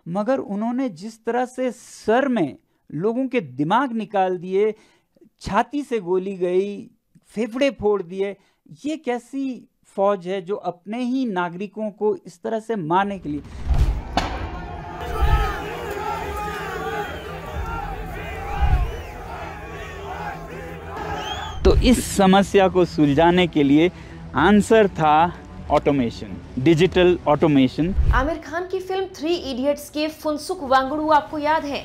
मगर उन्होंने जिस तरह से सर में लोगों के दिमाग निकाल दिए, छाती से गोली गई, फेफड़े फोड़ दिए, ये कैसी फौज है जो अपने ही नागरिकों को इस तरह से मारने के लिए। तो इस समस्या को सुलझाने के लिए आंसर था automation, digital automation. Aamir Khan की फिल्म 3 इडियट्स के फुनसुक वांगडू आपको याद है?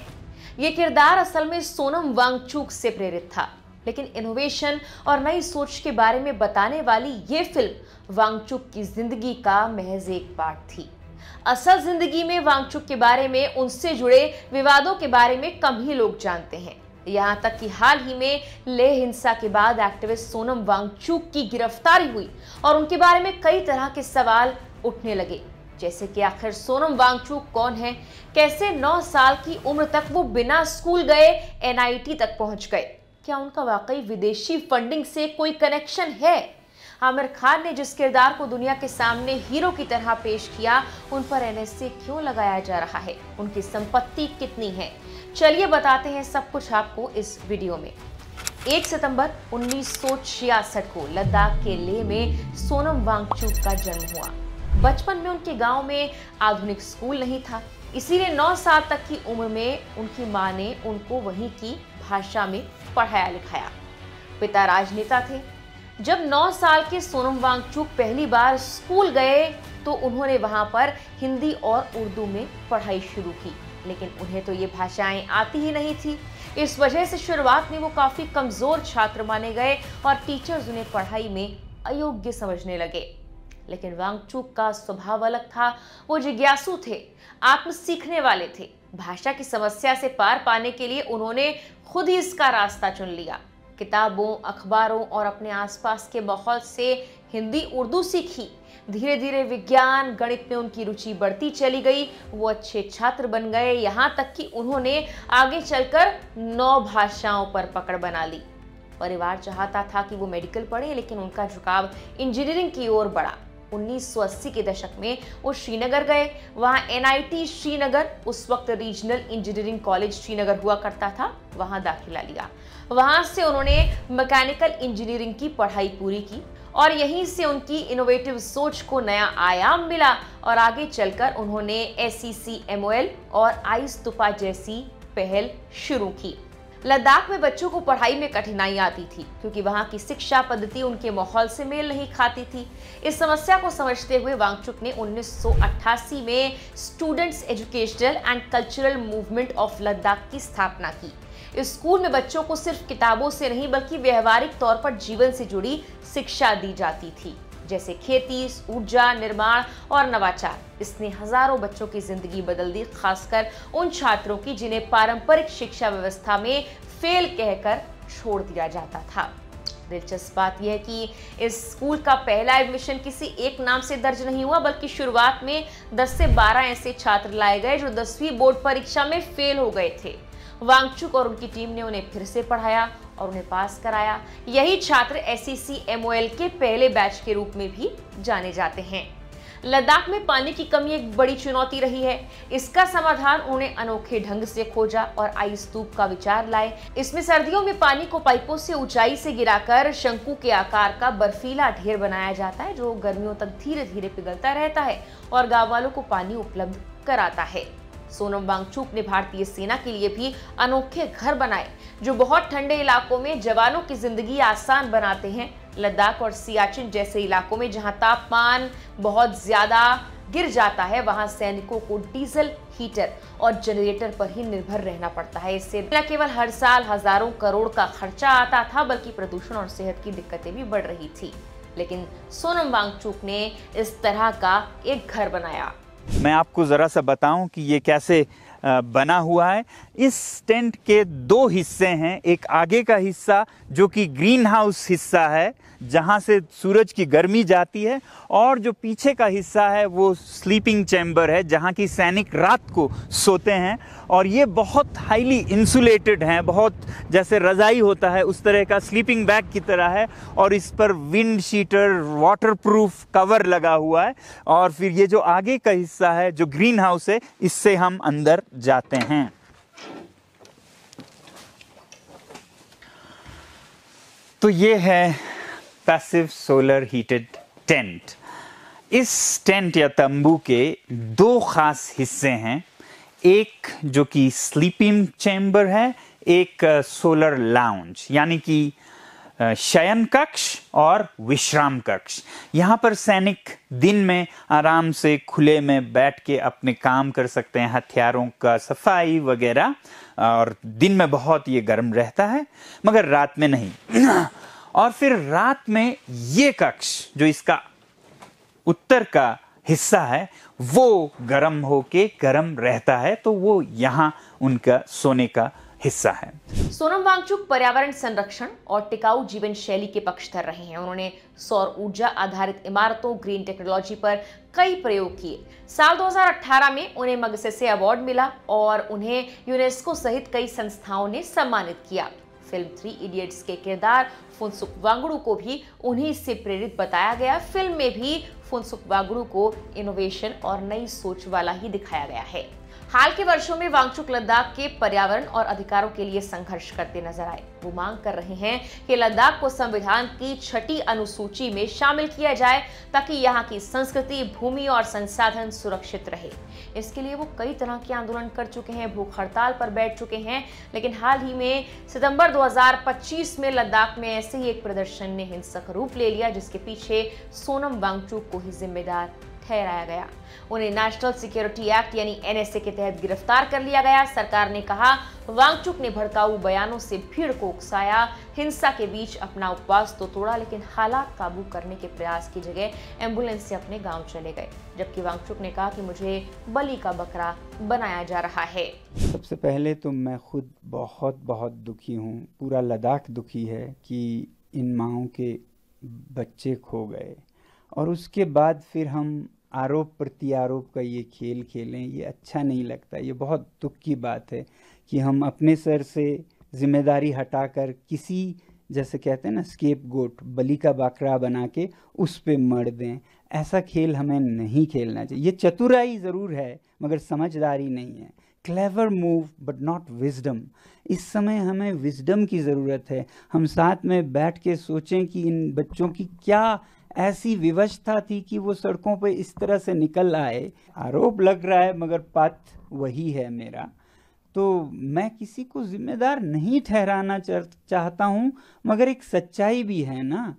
ये किरदार असल में सोनम वांगचुक से प्रेरित था, लेकिन इनोवेशन और नई सोच के बारे में बताने वाली ये फिल्म वांगचुक की जिंदगी का महज एक पार्ट थी। असल जिंदगी में वांगचुक के बारे में, उनसे जुड़े विवादों के बारे में कम ही लोग जानते हैं। यहाँ तक कि हाल ही में लेह हिंसा के बाद एक्टिविस्ट सोनम वांगचुक की गिरफ्तारी हुई और उनके बारे में कई तरह के सवाल उठने लगे, जैसे कि आखिर सोनम वांगचुक कौन है, कैसे 9 साल की उम्र तक वो बिना स्कूल गए एनआईटी तक पहुंच गए, क्या उनका वाकई विदेशी फंडिंग से कोई कनेक्शन है। आमिर खान ने जिस किरदार को दुनिया के सामने हीरो की तरह पेश किया, उन पर एनएसए क्यों लगाया जा रहा है, उनकी संपत्ति कितनी है, चलिए बताते हैं सब कुछ आपको इस वीडियो में। 1 सितंबर 1966 को लद्दाख के लेह में सोनम वांगचुक का जन्म हुआ। बचपन में उनके गांव में आधुनिक स्कूल नहीं था, इसीलिए 9 साल तक की उम्र में उनकी मां ने उनको वहीं की भाषा में पढ़ाया लिखाया। पिता राजनेता थे। जब 9 साल के सोनम वांगचुक पहली बार स्कूल गए तो उन्होंने वहां पर हिंदी और उर्दू में पढ़ाई शुरू की, लेकिन उन्हें तो ये भाषाएं आती ही नहीं थी। इस वजह से शुरुआत में वो काफी कमजोर छात्र माने गए और टीचर्स उन्हें पढ़ाई में अयोग्य समझने लगे। लेकिन वांगचुक का स्वभाव अलग था। वो जिज्ञासु थे, आत्म सीखने वाले थे। भाषा की समस्या से पार पाने के लिए उन्होंने खुद ही इसका रास्ता चुन लिया। किताबों, अखबारों और अपने आसपास के माहौल से हिंदी उर्दू सीखी। धीरे धीरे विज्ञान गणित में उनकी रुचि बढ़ती चली गई। वो अच्छे छात्र बन गए, यहाँ तक कि उन्होंने आगे चलकर 9 भाषाओं पर पकड़ बना ली। परिवार चाहता था कि वो मेडिकल पढ़े, लेकिन उनका झुकाव इंजीनियरिंग की ओर बढ़ा। 1980 के दशक में वो श्रीनगर गए। वहाँ एनआईटी श्रीनगर, उस वक्त रीजनल इंजीनियरिंग कॉलेज श्रीनगर हुआ करता था, वहाँ दाखिला लिया। वहाँ से उन्होंने मैकेनिकल इंजीनियरिंग की पढ़ाई पूरी की और यहीं से उनकी इनोवेटिव सोच को नया आयाम मिला और आगे चलकर उन्होंने SECMOL और आइस्तुपा जैसी पहल शुरू की। लद्दाख में बच्चों को पढ़ाई में कठिनाई आती थी क्योंकि वहां की शिक्षा पद्धति उनके माहौल से मेल नहीं खाती थी। इस समस्या को समझते हुए वांगचुक ने 1988 में students educational and cultural movement of Ladakh की स्थापना की। इस स्कूल में बच्चों को सिर्फ किताबों से नहीं बल्कि व्यवहारिक तौर पर जीवन से जुड़ी शिक्षा दी जाती थी, जैसे खेती, ऊर्जा, निर्माण और नवाचार। इसने हजारों बच्चों की जिंदगी बदल दी, खासकर उन छात्रों की जिन्हें पारंपरिक शिक्षा व्यवस्था में फेल कहकर छोड़ दिया जाता था। दिलचस्प बात यह है कि इस स्कूल का पहला एडमिशन किसी एक नाम से दर्ज नहीं हुआ, बल्कि शुरुआत में 10 से 12 ऐसे छात्र लाए गए जो 10वीं बोर्ड परीक्षा में फेल हो गए थे। वांगचुक और उनकी टीम ने उन्हें फिर से पढ़ाया और उन्हें पास कराया। यही छात्र SECMOL के पहले बैच के रूप में भी जाने जाते हैं। लद्दाख में पानी की कमी एक बड़ी चुनौती रही है। इसका समाधान उन्हें अनोखे ढंग से खोजा और आइस स्तूप का विचार लाए। इसमें सर्दियों में पानी को पाइपों से ऊंचाई से गिराकर शंकु के आकार का बर्फीला ढेर बनाया जाता है, जो गर्मियों तक धीरे धीरे पिघलता रहता है और गांव वालों को पानी उपलब्ध कराता है। सोनम वांगचुक ने भारतीय सेना के लिए भी अनोखे घर बनाए जो बहुत ठंडे इलाकों में जवानों की जिंदगी आसान बनाते हैं। लद्दाख और सियाचिन जैसे इलाकों में जहां तापमान बहुत ज्यादा गिर जाता है, वहां सैनिकों को डीजल हीटर और जनरेटर पर ही निर्भर रहना पड़ता है। इससे न केवल हर साल हजारों करोड़ का खर्चा आता था, बल्कि प्रदूषण और सेहत की दिक्कतें भी बढ़ रही थी। लेकिन सोनम वांगचुक ने इस तरह का एक घर बनाया। मैं आपको ज़रा सा बताऊं कि ये कैसे बना हुआ है। इस टेंट के 2 हिस्से हैं, एक आगे का हिस्सा जो कि ग्रीन हाउस हिस्सा है जहाँ से सूरज की गर्मी जाती है, और जो पीछे का हिस्सा है वो स्लीपिंग चैम्बर है जहाँ की सैनिक रात को सोते हैं। और ये बहुत हाईली इंसुलेटेड हैं, बहुत जैसे रज़ाई होता है उस तरह का स्लीपिंग बैग की तरह है, और इस पर विंड शीटर वाटरप्रूफ कवर लगा हुआ है। और फिर ये जो आगे का हिस्सा है जो ग्रीन हाउस है, इससे हम अंदर जाते हैं। तो ये है पैसिव सोलर हीटेड टेंट। इस टेंट या तंबू के 2 खास हिस्से हैं, एक जो कि स्लीपिंग चैम्बर है, एक सोलर लाउंज यानी कि शयन कक्ष और विश्राम कक्ष। यहाँ पर सैनिक दिन में आराम से खुले में बैठ के अपने काम कर सकते हैं, हथियारों का सफाई वगैरह, और दिन में बहुत ये गर्म रहता है मगर रात में नहीं। और फिर रात में ये कक्ष जो इसका उत्तर का हिस्सा है वो गर्म होके गर्म रहता है, तो वो यहाँ उनका सोने का हिस्सा है। सोनम वांगचुक पर्यावरण संरक्षण और टिकाऊ जीवन शैली के पक्षधर रहे हैं। उन्होंने सौर ऊर्जा आधारित इमारतों, ग्रीन टेक्नोलॉजी पर कई प्रयोग किए। साल 2018 में उन्हें मैग्सेसे अवार्ड मिला और उन्हें यूनेस्को सहित कई संस्थाओं ने सम्मानित किया। फिल्म 3 इडियट्स के किरदार फुनसुक वांगडू को भी उन्हीं से प्रेरित बताया गया। फिल्म में भी फुनसुक वांगडू को इनोवेशन और नई सोच वाला ही दिखाया गया है। हाल के वर्षों में वांगचुक लद्दाख के पर्यावरण और अधिकारों के लिए संघर्ष करते नजर आए। वो मांग कर रहे हैं कि लद्दाख को संविधान की 6ठी अनुसूची में शामिल किया जाए ताकि यहाँ की संस्कृति, भूमि और संसाधन सुरक्षित रहे। इसके लिए वो कई तरह के आंदोलन कर चुके हैं, भूख हड़ताल पर बैठ चुके हैं, लेकिन हाल ही में सितंबर 2025 में लद्दाख में ऐसे ही एक प्रदर्शन ने हिंसक रूप ले लिया जिसके पीछे सोनम वांगचुक को ही जिम्मेदार ठहराया गया। उन्हें नेशनल सिक्योरिटी एक्ट यानी एनएसए के तहत गिरफ्तार कर लिया गया। सरकार ने कहा वांगचुक ने भड़काऊ बयानों से भीड़ को उकसाया, हिंसा के बीच अपना उपवास तो तोड़ा, लेकिन हालात काबू करने के प्रयास की जगह एम्बुलेंस से अपने गांव चले गए। जबकि वांगचुक ने कहा कि मुझे बलि का बकरा बनाया जा रहा है। सबसे पहले तो मैं खुद बहुत बहुत दुखी हूँ, पूरा लद्दाख दुखी है कि इन माओं के बच्चे खो गए, और उसके बाद फिर हम आरोप प्रत्यारोप का ये खेल खेलें, ये अच्छा नहीं लगता। ये बहुत दुख की बात है कि हम अपने सर से जिम्मेदारी हटाकर किसी, जैसे कहते हैं ना, स्केप गोट, बलि का बकरा बना के उस पे मर दें। ऐसा खेल हमें नहीं खेलना चाहिए। ये चतुराई ज़रूर है मगर समझदारी नहीं है। Clever move but not wisdom. इस समय हमें विजडम की ज़रूरत है। हम साथ में बैठ के सोचें कि इन बच्चों की क्या ऐसी विवशता थी कि वो सड़कों पे इस तरह से निकल आए। आरोप लग रहा है मगर पथ वही है मेरा। तो मैं किसी को जिम्मेदार नहीं ठहराना चाहता हूँ, मगर एक सच्चाई भी है ना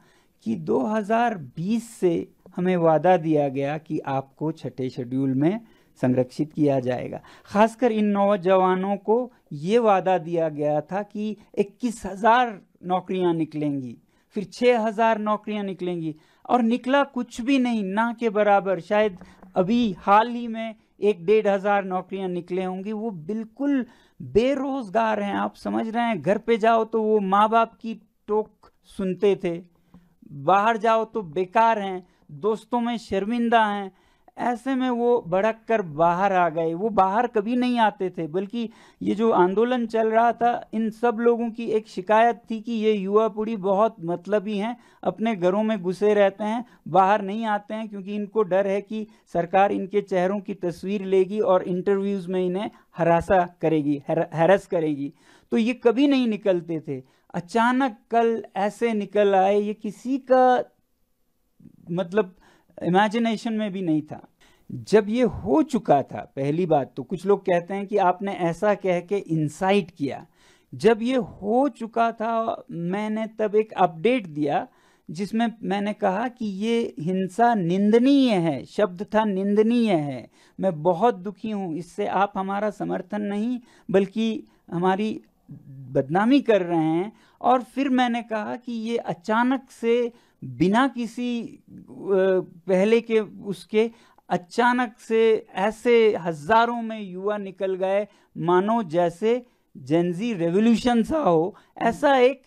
कि 2020 से हमें वादा दिया गया कि आपको 6ठे शेड्यूल में संरक्षित किया जाएगा। खासकर इन नौजवानों को ये वादा दिया गया था कि 21,000 नौकरियां निकलेंगी, फिर 6,000 नौकरियां निकलेंगी, और निकला कुछ भी नहीं, ना के बराबर। शायद अभी हाल ही में 1-1,500 नौकरियां निकले होंगी। वो बिल्कुल बेरोजगार हैं। आप समझ रहे हैं, घर पे जाओ तो वो माँ बाप की टोक सुनते थे, बाहर जाओ तो बेकार हैं, दोस्तों में शर्मिंदा हैं। ऐसे में वो भड़क कर बाहर आ गए। वो बाहर कभी नहीं आते थे, बल्कि ये जो आंदोलन चल रहा था, इन सब लोगों की एक शिकायत थी कि ये युवा पीढ़ी बहुत मतलबी हैं, अपने घरों में घुसे रहते हैं, बाहर नहीं आते हैं, क्योंकि इनको डर है कि सरकार इनके चेहरों की तस्वीर लेगी और इंटरव्यूज़ में इन्हें हैरस करेगी। तो ये कभी नहीं निकलते थे। अचानक कल ऐसे निकल आए, ये किसी का मतलब इमेजिनेशन में भी नहीं था। जब ये हो चुका था, पहली बात तो कुछ लोग कहते हैं कि आपने ऐसा कह के इंसाइट किया। जब ये हो चुका था, मैंने तब एक अपडेट दिया जिसमें मैंने कहा कि ये हिंसा निंदनीय है। शब्द था निंदनीय है। मैं बहुत दुखी हूँ, इससे आप हमारा समर्थन नहीं बल्कि हमारी बदनामी कर रहे हैं। और फिर मैंने कहा कि ये अचानक से बिना किसी पहले के उसके अचानक से ऐसे हजारों में युवा निकल गए मानो जैसे जेनजी रेवोल्यूशन सा हो, ऐसा एक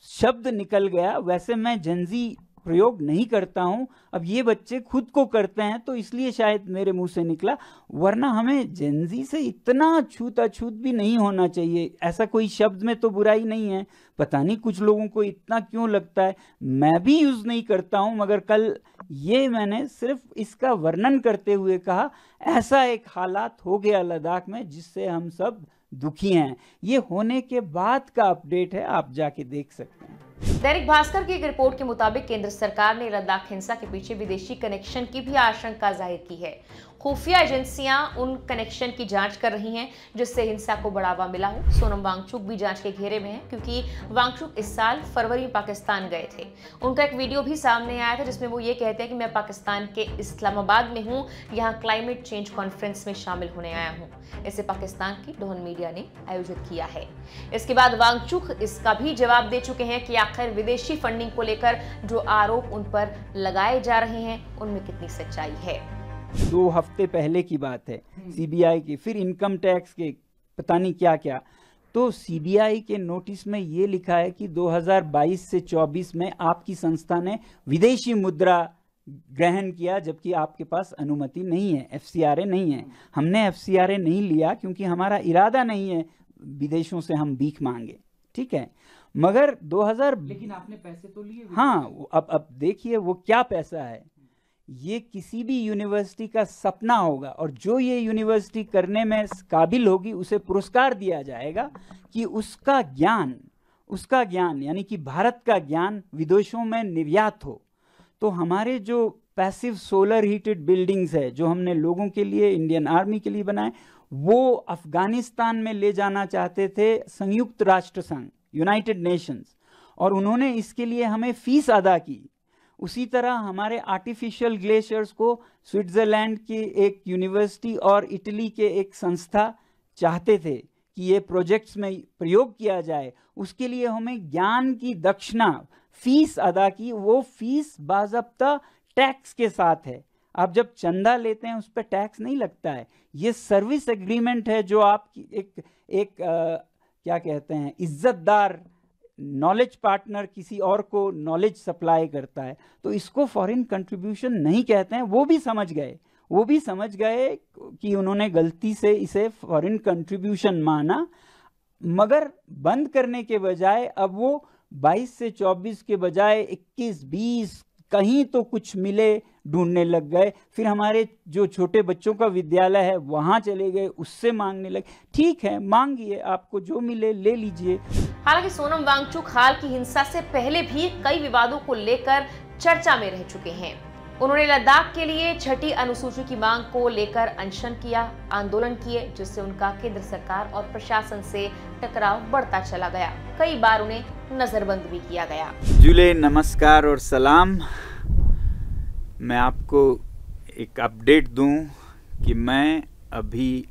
शब्द निकल गया। वैसे मैं जेनजी प्रयोग नहीं करता हूं, अब ये बच्चे खुद को करते हैं तो इसलिए शायद मेरे मुंह से निकला, वरना हमें जेनजी से इतना छूत-अछूत भी नहीं होना चाहिए। ऐसा कोई शब्द में तो बुराई नहीं है, पता नहीं कुछ लोगों को इतना क्यों लगता है। मैं भी यूज नहीं करता हूं, मगर कल ये मैंने सिर्फ इसका वर्णन करते हुए कहा, ऐसा एक हालात हो गया लद्दाख में जिससे हम सब दुखी हैं। ये होने के बाद का अपडेट है, आप जाके देख सकते हैं। दैनिक भास्कर की एक रिपोर्ट के मुताबिक केंद्र सरकार ने लद्दाख हिंसा के पीछे विदेशी कनेक्शन की भी आशंका जाहिर की है। खुफिया एजेंसियां उन कनेक्शन की जांच कर रही हैं जिससे हिंसा को बढ़ावा मिला हो। सोनम वांगचुक भी जांच के घेरे में है क्योंकि वांगचुक इस साल फरवरी में पाकिस्तान गए थे। उनका एक वीडियो भी सामने आया था जिसमें वो ये कहते हैं कि मैं पाकिस्तान के इस्लामाबाद में हूँ, यहाँ क्लाइमेट चेंज कॉन्फ्रेंस में शामिल होने आया हूँ। इसे पाकिस्तान की डॉन मीडिया ने आयोजित किया है। इसके बाद वांगचुक इसका भी जवाब दे चुके हैं कि आखिर विदेशी फंडिंग को लेकर जो आरोप उन पर लगाए जा रहे हैं उनमें कितनी सच्चाई है। 2 हफ्ते पहले की बात है, सीबीआई की, फिर इनकम टैक्स के, पता नहीं क्या क्या। तो सीबीआई के नोटिस में ये लिखा है कि 2022 से 24 में आपकी संस्था ने विदेशी मुद्रा ग्रहण किया, जबकि आपके पास अनुमति नहीं है, एफसीआरए नहीं है। हमने एफसीआरए नहीं लिया क्योंकि हमारा इरादा नहीं है विदेशों से हम भीख मांगे, ठीक है। मगर 2000 लेकिन आपने पैसे तो लिए। हाँ, अब देखिए वो क्या पैसा है। ये किसी भी यूनिवर्सिटी का सपना होगा और जो ये यूनिवर्सिटी करने में काबिल होगी उसे पुरस्कार दिया जाएगा कि उसका ज्ञान यानी कि भारत का ज्ञान विदेशों में निर्यात हो। तो हमारे जो पैसिव सोलर हीटेड बिल्डिंग्स है जो हमने लोगों के लिए, इंडियन आर्मी के लिए बनाए, वो अफगानिस्तान में ले जाना चाहते थे संयुक्त राष्ट्र संघ, यूनाइटेड नेशंस, और उन्होंने इसके लिए हमें फीस अदा की। उसी तरह हमारे आर्टिफिशियल ग्लेशियर्स को स्विट्जरलैंड की एक यूनिवर्सिटी और इटली के एक संस्था चाहते थे कि ये प्रोजेक्ट्स में प्रयोग किया जाए। उसके लिए हमें ज्ञान की दक्षिणा, फीस अदा की। वो फीस बाज़ाब्ता टैक्स के साथ है। आप जब चंदा लेते हैं उस पर टैक्स नहीं लगता है। ये सर्विस एग्रीमेंट है जो आपकी एक क्या कहते हैं, इज्जतदार नॉलेज पार्टनर किसी और को नॉलेज सप्लाई करता है। तो इसको फॉरेन कंट्रीब्यूशन नहीं कहते हैं। वो भी समझ गए कि उन्होंने गलती से इसे फॉरेन कंट्रीब्यूशन माना, मगर बंद करने के बजाय अब वो 22 से 24 के बजाय 21-20 कहीं तो कुछ मिले ढूंढने लग गए। फिर हमारे जो छोटे बच्चों का विद्यालय है वहां चले गए, उससे मांगने लगे। ठीक है, मांगिए, आपको जो मिले ले लीजिए। हालांकि सोनम वांगचुक हाल की हिंसा से पहले भी कई विवादों को लेकर चर्चा में रह चुके हैं। उन्होंने लद्दाख के लिए 6ठी अनुसूची की मांग को लेकर अनशन किया, आंदोलन किए, जिससे उनका केंद्र सरकार और प्रशासन से टकराव बढ़ता चला गया। कई बार उन्हें नजरबंद भी किया गया। जुले नमस्कार और सलाम। मैं आपको एक अपडेट दूं कि मैं अभी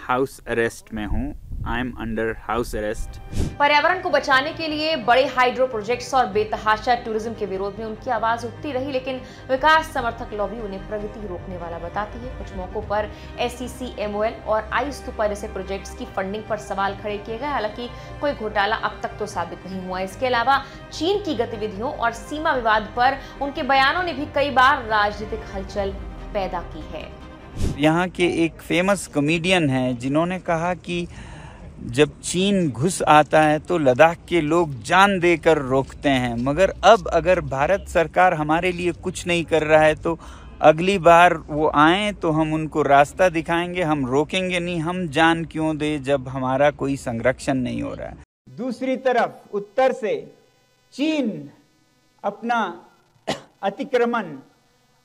हाउस अरेस्ट में हूं। I am under house arrest. पर्यावरण को बचाने के लिए बड़े हाइड्रो प्रोजेक्ट्स और बेतहाशा टूरिज्म के विरोध में उनकी आवाज उठती रही, लेकिन विकास समर्थक लॉबी उन्हें प्रगति रोकने वाला बताती है। कुछ मौकों पर SEC, MOL और आईस्तूपा जैसे प्रोजेक्ट्स की फंडिंग पर सवाल खड़े किए गए। हालांकि कोई घोटाला अब तक तो साबित नहीं हुआ। इसके अलावा चीन की गतिविधियों और सीमा विवाद पर उनके बयानों ने भी कई बार राजनीतिक हलचल पैदा की है। यहाँ के एक फेमस कॉमेडियन हैं जिन्होंने कहा कि जब चीन घुस आता है तो लद्दाख के लोग जान देकर रोकते हैं, मगर अब अगर भारत सरकार हमारे लिए कुछ नहीं कर रहा है तो अगली बार वो आए तो हम उनको रास्ता दिखाएंगे, हम रोकेंगे नहीं। हम जान क्यों दे जब हमारा कोई संरक्षण नहीं हो रहा है। दूसरी तरफ उत्तर से चीन अपना अतिक्रमण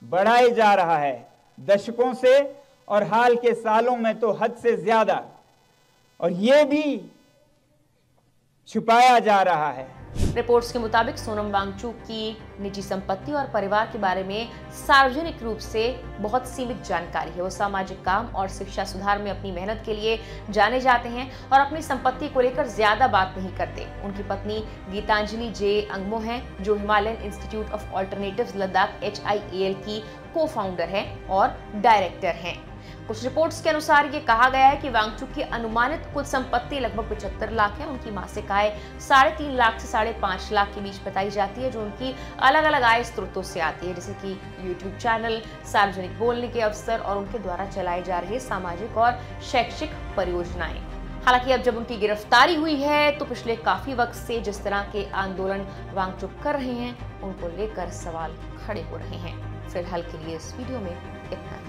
बढ़ाए जा रहा है दशकों से, और हाल के सालों में तो हद से ज्यादा, और ये भी छुपाया जा रहा है। रिपोर्ट्स के मुताबिक सोनम वांगचुक की निजी संपत्ति और परिवार के बारे में सार्वजनिक रूप से बहुत सीमित जानकारी है। वो सामाजिक काम और शिक्षा सुधार में अपनी मेहनत के लिए जाने जाते हैं और अपनी संपत्ति को लेकर ज्यादा बात नहीं करते। उनकी पत्नी गीतांजलि जे अंगमो हैं, जो Himalayan institute of alternatives Ladakh HIAL की को-फाउंडर हैं और डायरेक्टर हैं। कुछ रिपोर्ट्स के अनुसार ये कहा गया है कि वांगचुक की अनुमानित कुल संपत्ति लगभग 75 लाख है। उनकी मासिक आय 3.5 लाख से 5.5 लाख के बीच बताई जाती है, जो उनकी अलग अलग आय स्रोतों से आती है, जैसे कि यूट्यूब चैनल, सार्वजनिक बोलने के अवसर और उनके द्वारा चलाए जा रहे सामाजिक और शैक्षिक परियोजनाएं। हालांकि अब जब उनकी गिरफ्तारी हुई है तो पिछले काफी वक्त से जिस तरह के आंदोलन वांगचुक कर रहे हैं, उनको लेकर सवाल खड़े हो रहे हैं। फिलहाल के लिए इस वीडियो में इतना।